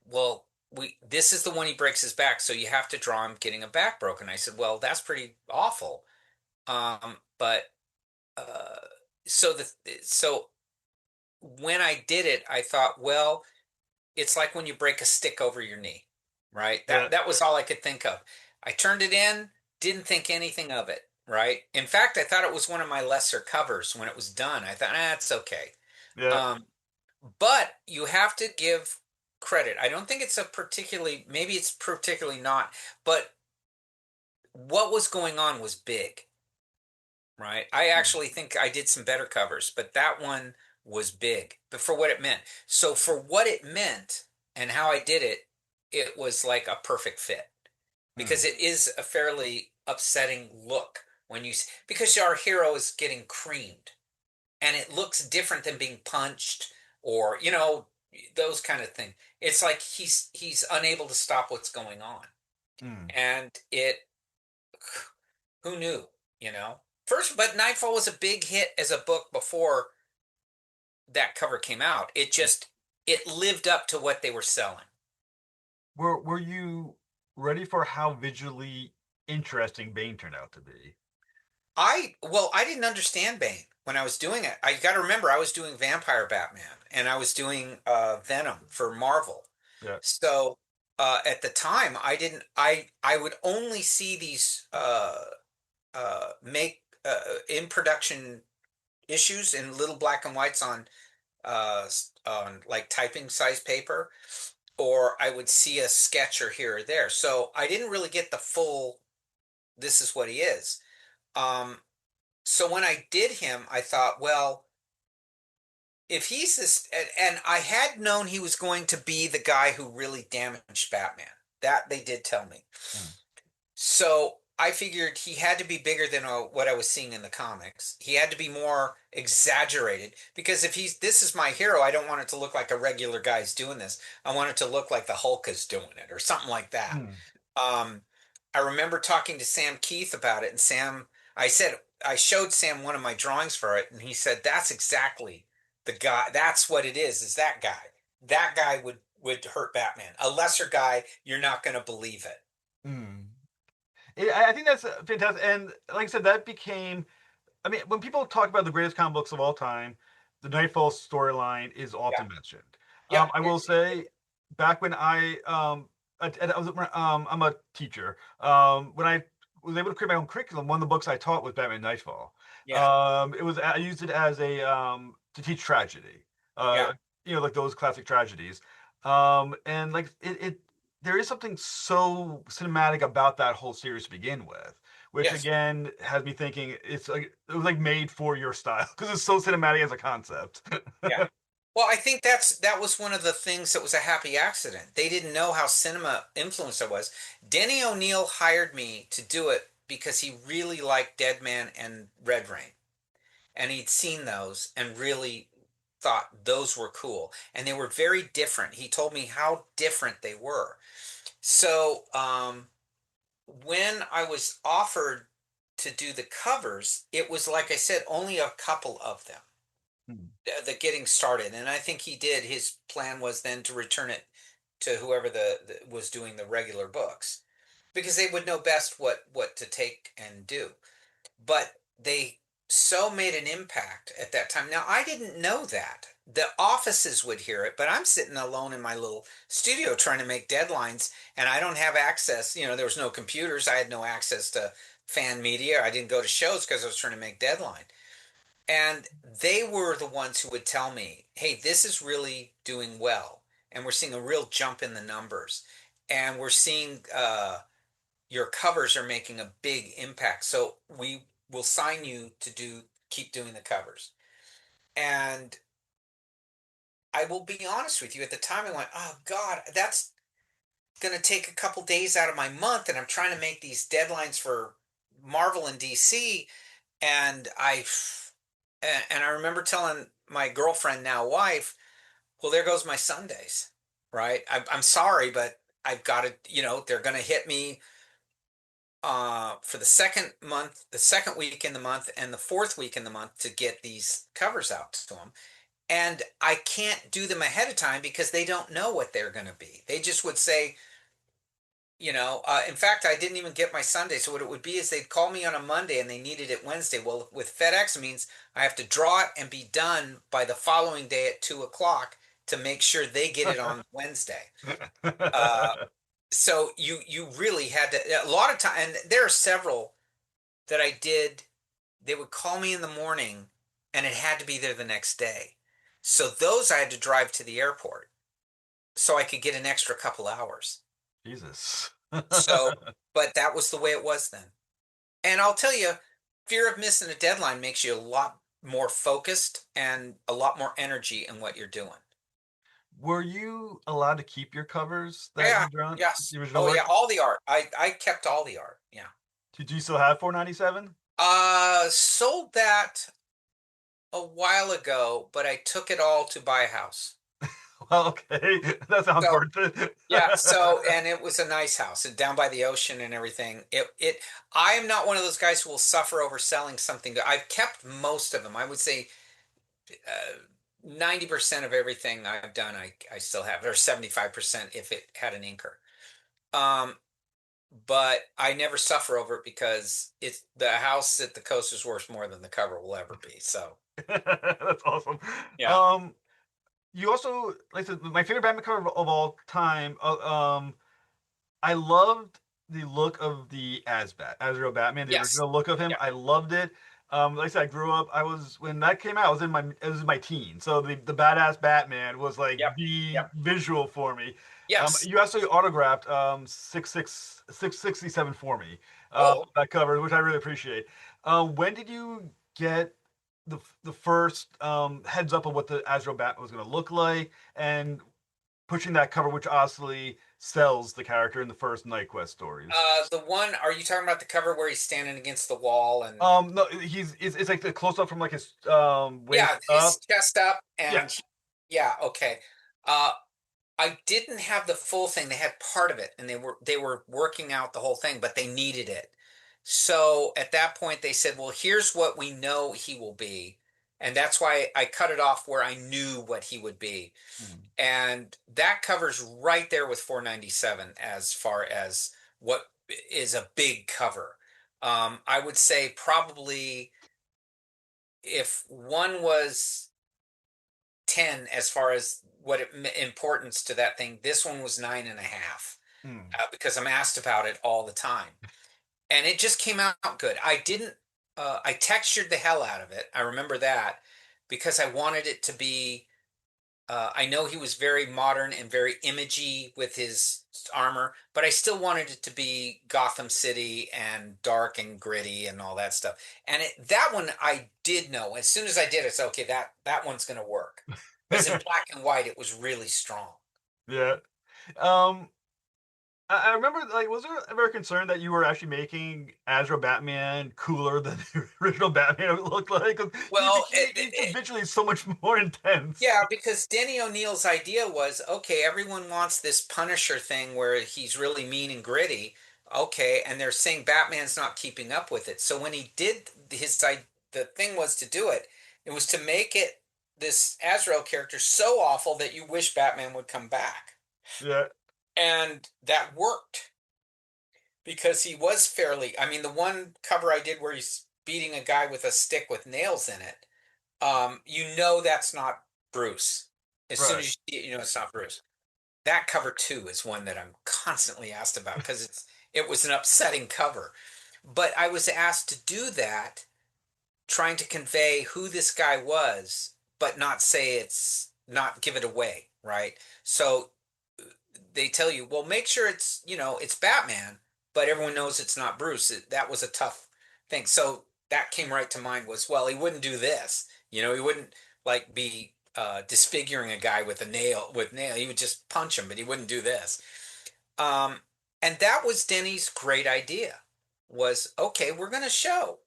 well, we this is the one he breaks his back, so you have to draw him getting a back broken. I said, well, that's pretty awful. But uh, so when I did it, I thought, well, it's like when you break a stick over your knee, right?
Yeah.
That was all I could think of. I turned it in, didn't think anything of it, right? In fact, I thought it was one of my lesser covers when it was done. I thought, it's okay.
Yeah.
Um, but you have to give credit. I don't think maybe it's particularly not, but what was going on was big, right? I
Mm.
actually think I did some better covers, but that one was big, but for what it meant. So for what it meant and how I did it, it was like a perfect fit because
Mm.
it is a fairly upsetting look because our hero is getting creamed and it looks different than being punched or those kind of things. It's like he's unable to stop what's going on,
Mm.
and it who knew, first. But Nightfall was a big hit as a book before that cover came out. It lived up to what they were selling.
Were you ready for how visually interesting Bane turned out to be?
I didn't understand Bane when I was doing it. I got to remember I was doing Vampire Batman and I was doing Venom for Marvel.
Yeah.
So at the time, I didn't. I would only see these make in production issues in little black and whites on like typing size paper, or I would see a sketch or here or there. So I didn't really get the full. This is what he is. Um, so when I did him, I thought, well, if he's this, and I had known he was going to be the guy who really damaged Batman. That they did tell me.
Mm.
So I figured he had to be bigger than what I was seeing in the comics. He had to be more exaggerated because if this is my hero, I don't want it to look like a regular guy's doing this. I want it to look like the Hulk is doing it or something like that.
Mm.
Um, I remember talking to Sam Keith about it, and I showed Sam one of my drawings for it, and he said, that's exactly the guy. That's what it is that guy. That guy would hurt Batman. A lesser guy, you're not going to believe it.
Mm. I think that's fantastic. And like I said, that became. I mean, when people talk about the greatest comic books of all time, the Nightfall storyline is
Yeah.
often mentioned.
Yep.
I will say, back when I'm a teacher. When I was able to create my own curriculum, one of the books I taught was Batman Knightfall.
Yeah.
It was I used it as a to teach tragedy.
Yeah.
Uh, like those classic tragedies. And like it there is something so cinematic about that whole series to begin with, which
Yes.
again has me thinking it was like made for your style because it's so cinematic as a concept.
Yeah. Well, I think that was one of the things that was a happy accident. They didn't know how cinema influenced I was. Denny O'Neil hired me to do it because he really liked Dead Man and Red Rain. And he'd seen those and really thought those were cool. And they were very different. He told me how different they were. So, when I was offered to do the covers, it was like I said, only a couple of them.
Hmm.
The getting started, and I think he did. His plan was then to return it to whoever the was doing the regular books, because they would know best what to take and do. But they so made an impact at that time. Now I didn't know that. The offices would hear it, but I'm sitting alone in my little studio trying to make deadlines, and I don't have access. There was no computers. I had no access to fan media. I didn't go to shows because I was trying to make deadline. And they were the ones who would tell me, hey, this is really doing well. And we're seeing a real jump in the numbers. And we're seeing your covers are making a big impact. So we will sign you to keep doing the covers. And I will be honest with you, at the time I went, oh God, that's going to take a couple days out of my month. And I'm trying to make these deadlines for Marvel and DC. And I remember telling my girlfriend, now wife, well, there goes my Sundays, right? I'm sorry, but I've got to, they're going to hit me for the second month, the second week in the month, and the fourth week in the month to get these covers out to them. And I can't do them ahead of time because they don't know what they're going to be. They just would say, in fact, I didn't even get my Sunday. So what it would be is they'd call me on a Monday and they needed it Wednesday. Well, with FedEx, it means I have to draw it and be done by the following day at 2 o'clock to make sure they get it on Wednesday. Uh, so you really had to, a lot of time, and there are several that I did. They would call me in the morning and it had to be there the next day. So those I had to drive to the airport so I could get an extra couple hours.
Jesus.
So, but that was the way it was then. And I'll tell you, fear of missing a deadline makes you a lot more focused and a lot more energy in what you're doing.
Were you allowed to keep your covers that
Yeah,
you drawn,
yes.
the original
Oh
work?
yeah, all the art. I kept all the art. Yeah.
Did you still have 497?
Sold that a while ago, but I took it all to buy a house.
Well, okay, that sounds
So
worth it.
yeah, and it was a nice house and down by the ocean and everything. I am not one of those guys who will suffer over selling something. I've kept most of them. I would say 90% of everything I've done, I still have, or 75% if it had an inker. Um, but I never suffer over it because it's the house at the coast is worth more than the cover will ever be. So
That's awesome.
yeah,
Um, you also, like I said, my favorite Batman cover of all time. I loved the look of the Azrael Batman, the
yes,
original look of him.
yeah,
I loved it. Like I said, I grew up. I was when that came out. I was in my it was my teen. So the badass Batman was like
yep,
the
yep,
visual for me.
yes.
You actually autographed 667 for me.
Oh,
That cover, which I really appreciate. When did you get the first heads up of what the Azrael Batman was going to look like, and pushing that cover, which obviously sells the character in the first Knightquest stories.
the one. Are you talking about the cover where he's standing against the wall and
No, it's like the close up from like his waist
yeah, his
up.
chest up
Yeah.
and yeah, okay. Uh, I didn't have the full thing. They had part of it, and they were working out the whole thing, but they needed it. So at that point, they said, "Well, here's what we know he will be. And that's why I cut it off where I knew what he would be.
Mm.
And that covers right there with 497 as far as what is a big cover. I would say probably if one was 10 as far as what importance to that thing, this one was 9.5,
Mm.
because I'm asked about it all the time. And it just came out good. I didn't, I textured the hell out of it. I remember that because I wanted it to be, I know he was very modern and very imagey with his armor, but I still wanted it to be Gotham City and dark and gritty and all that stuff. And that one I did know. As soon as I did, it's okay. That one's going to work because in black and white it was really strong.
Yeah. Um, I remember, like, was there ever a concern that you were actually making Azrael Batman cooler than the original Batman looked like? 'Cause
Well,
he's just visually so much more intense.
yeah, because Denny O'Neil's idea was, okay, everyone wants this Punisher thing where he's really mean and gritty. Okay, and they're saying Batman's not keeping up with it. So when he did the thing was to do it. It was to make it this Azrael character so awful that you wish Batman would come back.
Yeah.
And that worked because he was fairly, I mean, the one cover I did where he's beating a guy with a stick with nails in it, you know that's not Bruce. As soon
Right.
as you see it, you know it's not Bruce. That cover too is one that I'm constantly asked about because it was an upsetting cover. But I was asked to do that, trying to convey who this guy was, but not say it's not give it away, right? So they tell you, well, make sure it's, it's Batman, but everyone knows it's not Bruce. That was a tough thing. So that came right to mind was, well, he wouldn't do this. He wouldn't like be disfiguring a guy with a nail. He would just punch him, but he wouldn't do this. Um, and that was Denny's great idea was, okay, we're going to show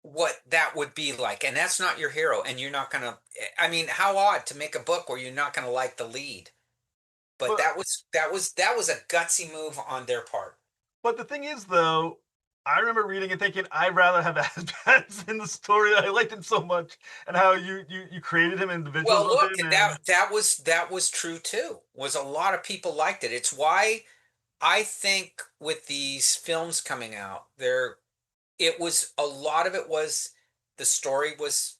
what that would be like. And that's not your hero. And you're not going to, I mean, how odd to make a book where you're not going to like the lead. But
But
that was a gutsy move on their part.
but the thing is, though, I remember reading and thinking I'd rather have Asbats in the story. I liked him so much, and how you created him and the visuals
Well,
of
look,
him, and
that was true too. Was a lot of people liked it. It's why I think with these films coming out, it was a lot of it was the story was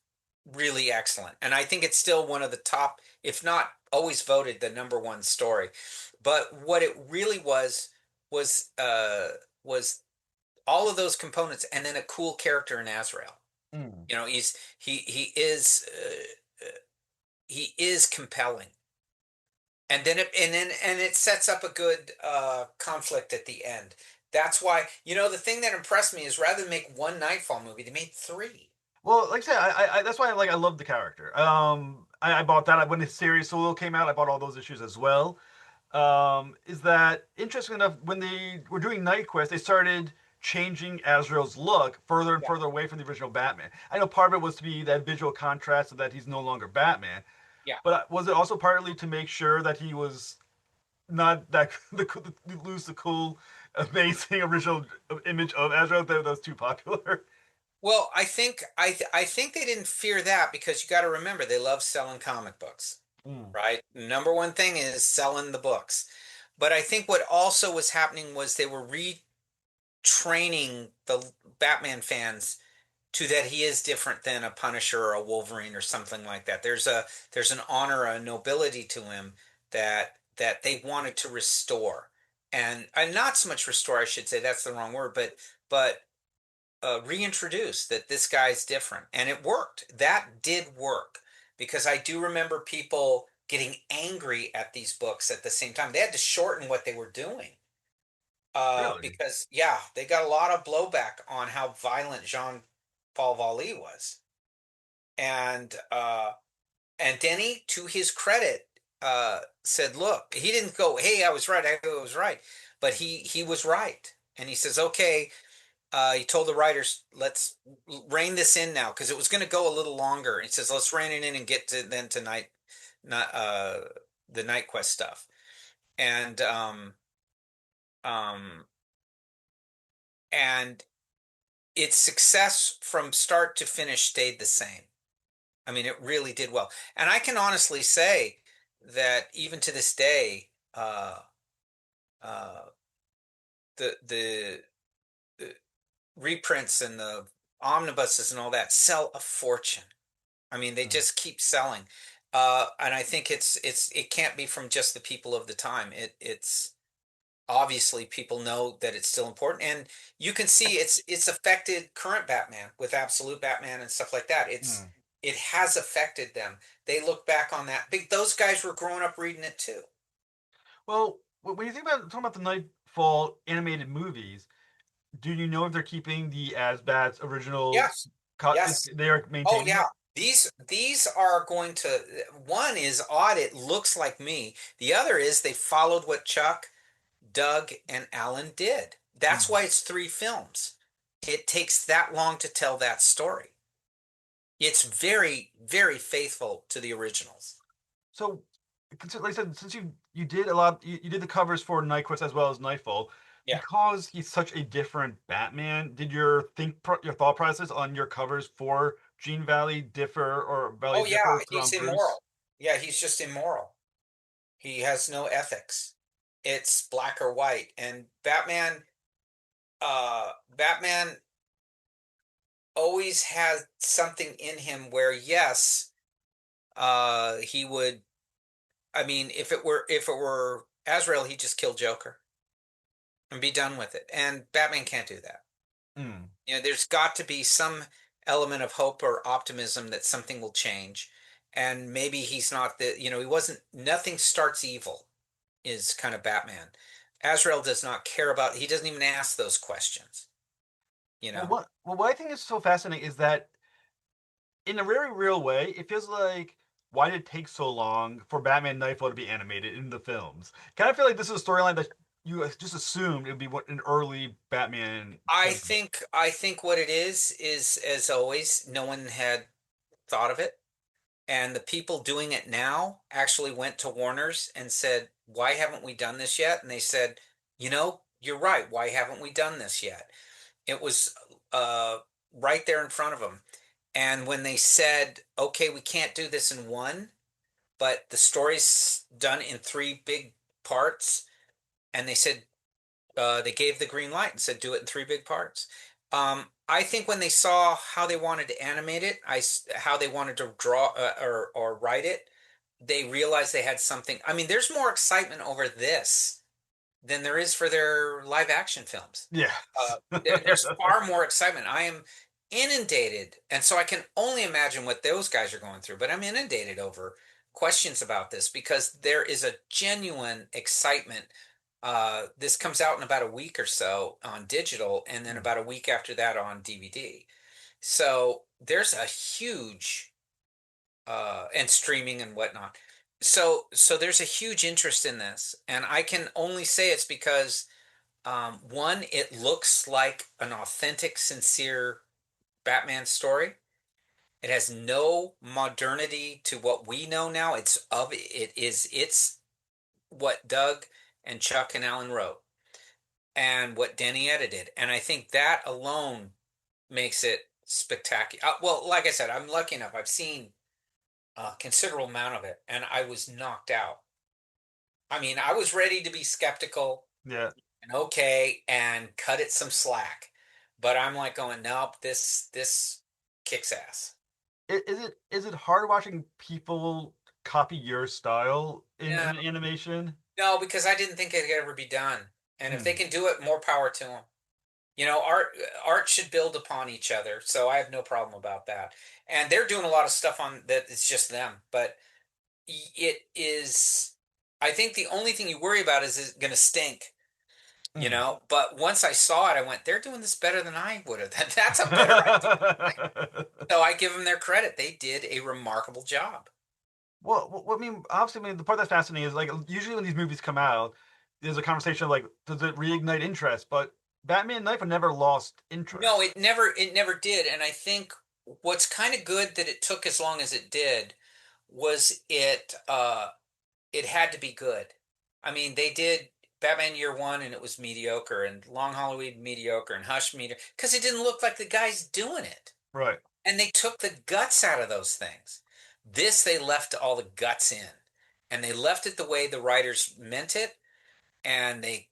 really excellent. And I think it's still one of the top, if not always voted the number one story. But what it really was was all of those components and then a cool character in Azrael.
mm.
He is compelling. And it sets up a good conflict at the end. That's why, the thing that impressed me is rather than make one Nightfall movie, they made three.
Well, like I said, that's why I love the character. I bought that when the series Solo came out. I bought all those issues as well. Is that interesting enough? When they were doing Knightquest, they started changing Azrael's look further and
Yeah.
further away from the original Batman. I know part of it was to be that visual contrast so that he's no longer Batman,
Yeah.
but was it also partly to make sure that he was not that lose the cool, amazing original image of Azrael that was too popular?
Well, I think they didn't fear that because you got to remember they love selling comic books,
Mm.
right? Number one thing is selling the books. But I think what also was happening was they were retraining the Batman fans to that he is different than a Punisher or a Wolverine or something like that. There's an honor, a nobility to him that they wanted to restore. And not so much restore, I should say, that's the wrong word, but reintroduce that this guy's different. And it worked. That did work because I do remember people getting angry at these books at the same time. They had to shorten what they were doing.
Really?
Because yeah, they got a lot of blowback on how violent Jean-Paul Vallée was. And Denny, to his credit, said, "Look, he didn't go, hey, I was right, I was right," but he was right, and he says, "Okay." He told the writers, "Let's rein this in now," because it was going to go a little longer. He says, "Let's rein it in and get to then tonight, not the Knightquest stuff," and um, and its success from start to finish stayed the same. I mean, it really did well. And I can honestly say that even to this day, uh, the reprints and the omnibuses and all that sell a fortune. I mean, they
Mm.
just keep selling. And I think it can't be from just the people of the time. It's obviously people know that it's still important, and you can see it's affected current Batman with Absolute Batman and stuff like that.
Mm.
It has affected them. They look back on that. Those guys were growing up reading it too.
Well, when you think about talking about the Nightfall animated movies, do you know if they're keeping the Asbats original
Yes.
cut? Is
Yes.
they are
Oh
maintaining
yeah.
it?
These are going to, one is odd, it looks like me. The other is they followed what Chuck, Doug, and Alan did. That's
Mm.
why it's three films. It takes that long to tell that story. It's very, very faithful to the originals.
So, like I said, since you did a lot, you did the covers for Knightquest as well as Nightfall,
Yeah.
because he's such a different Batman. Did your thought process on your covers for Gene Valley differ or Valley
Oh yeah,
differ
he's
from Bruce?
immoral. Yeah, he's just immoral. He has no ethics. It's black or white. And Batman always has something in him where yes, he would, I mean, if it were Azrael, he'd just kill Joker and be done with it. And Batman can't do that.
Mm.
You know, there's got to be some element of hope or optimism that something will change. And maybe he's not he wasn't, nothing starts evil is kind of Batman. Azrael does not care about, he doesn't even ask those questions, you
Well,
know?
what I think is so fascinating is that in a very real way, it feels like why did it take so long for Batman Nightfall to be animated in the films? Kind of feel like this is a storyline that you just assumed it would be what an early Batman segment.
I think what it is as always, no one had thought of it. And the people doing it now actually went to Warner's and said, "Why haven't we done this yet?" And they said, "You're right. Why haven't we done this yet?" It was uh, right there in front of them. And when they said, "Okay, we can't do this in one, but the story's done in three big parts," and they said, they gave the green light and said, "Do it in three big parts." I think when they saw how they wanted to animate it, how they wanted to draw or write it, they realized they had something. I mean, there's more excitement over this than there is for their live action films.
Yeah.
There's far more excitement. I am inundated, and so I can only imagine what those guys are going through. But I'm inundated over questions about this because there is a genuine excitement. This comes out in about a week or so on digital, and then about a week after that on DVD. So there's a huge and streaming and whatnot. So there's a huge interest in this, and I can only say it's because one, it looks like an authentic, sincere Batman story. It has no modernity to what we know now. It's what Doug and Chuck and Alan wrote and what Denny edited. And I think that alone makes it spectacular. Well, like I said, I'm lucky enough. I've seen a considerable amount of it and I was knocked out. I mean, I was ready to be skeptical
Yeah.
and okay and cut it some slack. But I'm like going, nope, this kicks ass.
Is it hard watching people copy your style
No,
in animation?
no, because I didn't think it could ever be done. And if they
Mm.
can do it, more power to them. Art should build upon each other, so I have no problem about that. And they're doing a lot of stuff on that. It's just them, but it is. I think the only thing you worry about is it going to stink.
Mm.
But once I saw it, I went, "They're doing this better than I would have. That's a better idea." So I give them their credit. They did a remarkable job.
Well, I mean, obviously, I mean, the part that's fascinating is like usually when these movies come out, there's a conversation of like, does it reignite interest? But Batman Knife never lost
No,
interest.
it never did. And I think what's kind of good that it took as long as it did was it had to be good. I mean, they did Batman Year One and it was mediocre, and Long Halloween mediocre, and Hush mediocre because it didn't look like the guys doing it.
Right.
And they took the guts out of those things. This, they left all the guts in, and they left it the way the writers meant it. And they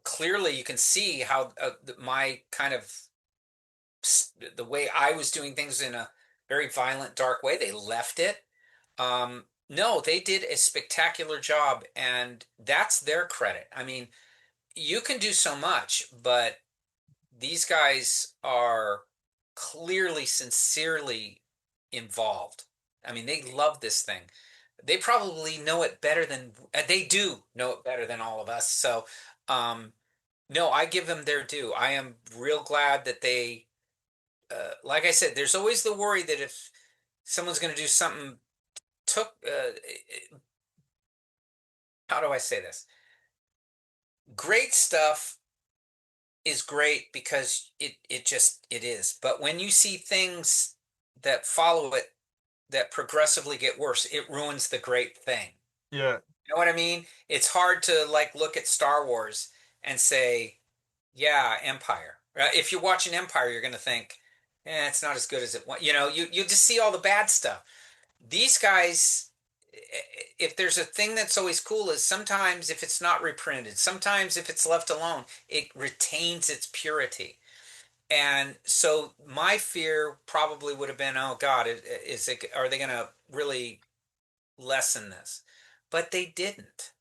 clearly, you can see how my kind of the way I was doing things in a very violent, dark way, they left it. No, they did a spectacular job, and that's their credit. I mean, you can do so much, but these guys are clearly, sincerely involved. I mean, they love this thing. They probably know it better than they do know it better than all of us. So, um, no, I give them their due. I am real glad that they, like I said, there's always the worry that if someone's going to do something, took, how do I say this? Great stuff is great because it just it is. But when you see things that follow it that progressively get worse, it ruins the great thing.
Yeah.
You know what I mean? It's hard to like look at Star Wars and say, yeah, Empire. If you're watching Empire, you're going to think, it's not as good as it was. You just see all the bad stuff. These guys, if there's a thing that's always cool is sometimes if it's not reprinted, sometimes if it's left alone, it retains its purity. And so my fear probably would have been, oh God, are they going to really lessen this? But they didn't.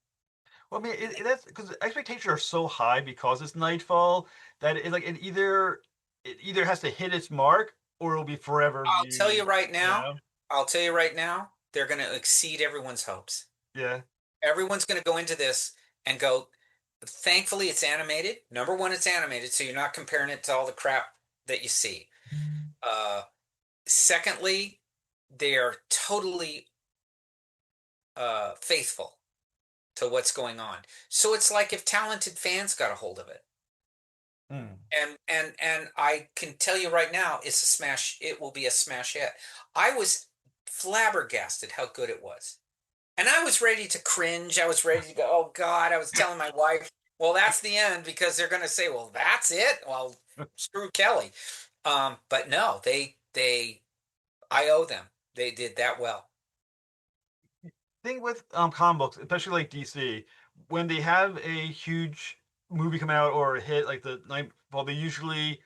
Well, I mean, that's because expectations are so high because it's Nightfall that it either has to hit its mark or it'll be forever
I'll tell you
viewed.
right
You
now,
know?
they're going to exceed everyone's hopes.
Yeah.
Everyone's going to go into this and go, thankfully, it's animated. Number one, it's animated, so you're not comparing it to all the crap that you see. Uh, Secondly, they are totally faithful to what's going on. So it's like if talented fans got a hold of it.
Mm.
And I can tell you right now, it's a smash. It will be a smash hit. I was flabbergasted how good it was. And I was ready to cringe. I was ready to go, oh God, I was telling my wife, well, that's the end because they're going to say, well, that's it. Well, screw Kelly. But no, I owe them. They did that well.
Thing with comic books, especially like DC, when they have a huge movie come out or a hit like the Nightfall, they usually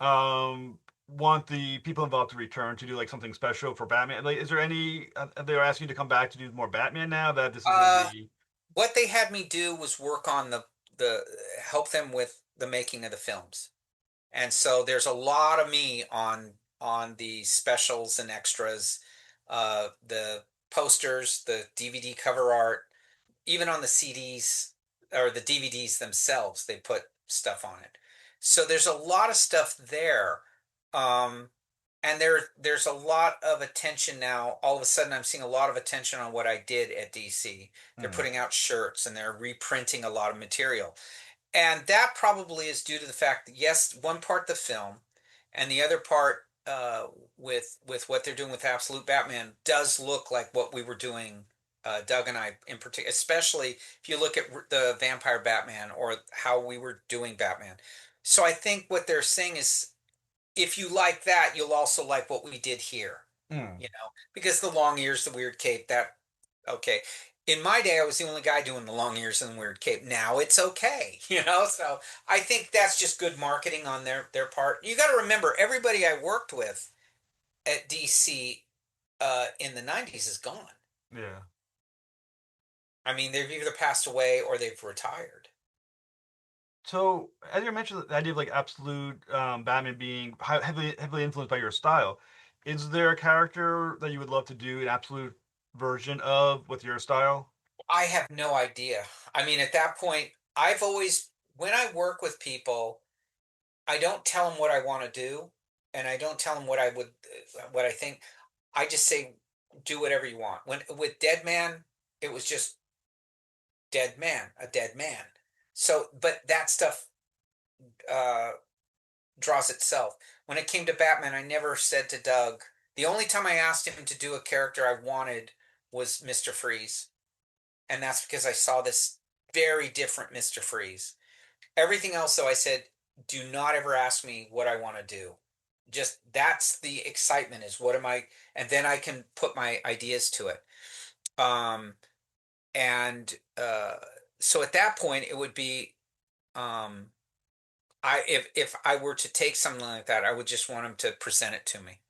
want the people involved to return to do like something special for Batman. Like, is there any? They're asking you to come back to do more Batman now that this is going to
Uh,
be.
what they had me do was work on the help them with the making of the films. And so there's a lot of me on the specials and extras, the posters, the DVD cover art, even on the CDs or the DVDs themselves, they put stuff on it. So there's a lot of stuff there. Um, and there's a lot of attention now. All of a sudden, I'm seeing a lot of attention on what I did at DC. They're
Hmm.
putting out shirts and they're reprinting a lot of material. And that probably is due to the fact that yes, one part the film, and the other part with what they're doing with Absolute Batman does look like what we were doing, Doug and I in particular. Especially if you look at the Vampire Batman or how we were doing Batman. So I think what they're saying is, if you like that, you'll also like what we did here.
Hmm.
Because the long ears, the weird cape, that okay. In my day, I was the only guy doing the long ears and the weird cape. Now it's okay, So I think that's just good marketing on their part. You got to remember, everybody I worked with at DC in the '90s is gone.
Yeah.
I mean, they've either passed away or they've retired.
So, as you mentioned, the idea of like absolute Batman being heavily influenced by your style, is there a character that you would love to do an absolute version of with your style?
I have no idea. I mean, at that point, I've always, when I work with people, I don't tell them what I want to do, and I don't tell them what I think. I just say, do whatever you want. When with Dead Man, it was just dead man, a dead man. So, but that stuff uh, draws itself. When it came to Batman, I never said to Doug. The only time I asked him to do a character I wanted was Mr. Freeze, and that's because I saw this very different Mr. Freeze. Everything else, though, I said, do not ever ask me what I want to do. Just that's the excitement is what am I, and then I can put my ideas to it. Um, and so at that point, it would be um, if I were to take something like that, I would just want him to present it to me.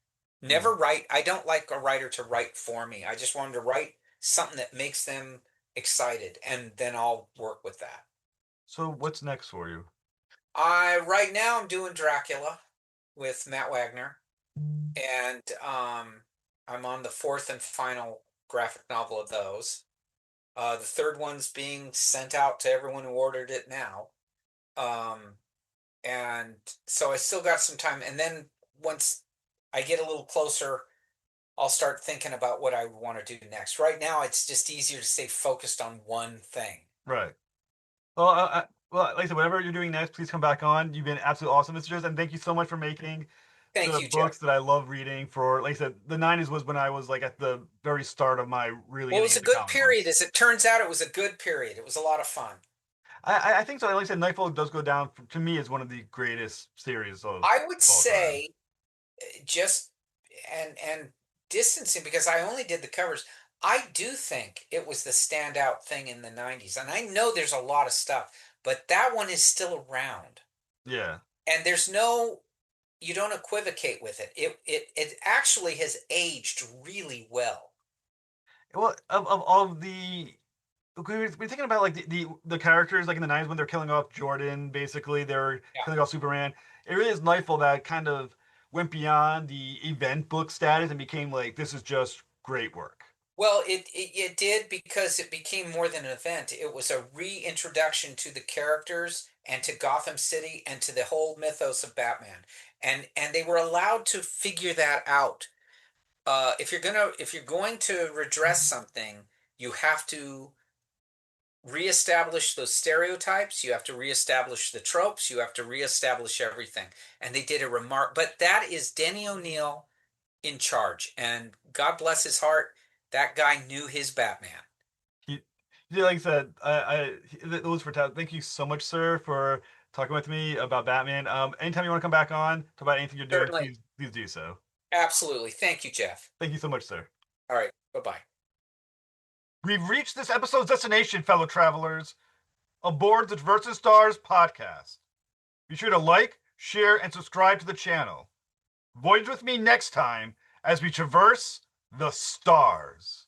Hmm.
Never write. I don't like a writer to write for me. I just want him to write something that makes them excited, and then I'll work with that.
So what's next for you?
I right now I'm doing Dracula with Matt Wagner, and I'm on the fourth and final graphic novel of those. The third one's being sent out to everyone who ordered it now. Um, and so I still got some time. And then once I get a little closer, I'll start thinking about what I want to do next. Right now, it's just easier to stay focused on one thing.
Right. Well, well, like I said, whatever you're doing next, please come back on. You've been absolutely awesome, Mr. Jones, and thank you so much for making
Thank
the
you, Jeff.
books that I love reading. For like I said, the '90s was when I was like at the very start of my really
Well, it
getting
was a
into
good
comic
period.
books.
As it turns out, it was a good period. It was a lot of fun.
I think so. Like I said, Nightfall does go down to me as one of the greatest series of
I would
all time.
say just and distancing because I only did the covers. I do think it was the standout thing in the 90s. And I know there's a lot of stuff, but that one is still around.
Yeah.
And there's no you don't equivocate with it. It actually has aged really well.
Well, of all of the we're thinking about like the characters like in the '90s when they're killing off Jordan, basically they're
Yeah.
killing off Superman. It really is Nightfall that kind of went beyond the event book status and became like this is just great work.
Well, it did because it became more than an event. It was a reintroduction to the characters and to Gotham City and to the whole mythos of Batman. And they were allowed to figure that out. If you're going to redress something, you have to reestablish those stereotypes, you have to reestablish the tropes, you have to reestablish everything. And they did a remark, but that is Denny O'Neil in charge. And God bless his heart, that guy knew his Batman.
He, like I said, those for thank you so much, sir, for talking with me about Batman. Anytime you want to come back on, talk about anything you're doing,
Certainly.
please do so.
Absolutely. Thank you, Jeff.
Thank you so much, sir.
All right. Bye-bye.
We've reached this episode's destination, fellow travelers, aboard the Versus Stars podcast. Be sure to like, share, and subscribe to the channel. Voyage with me next time as we traverse the stars.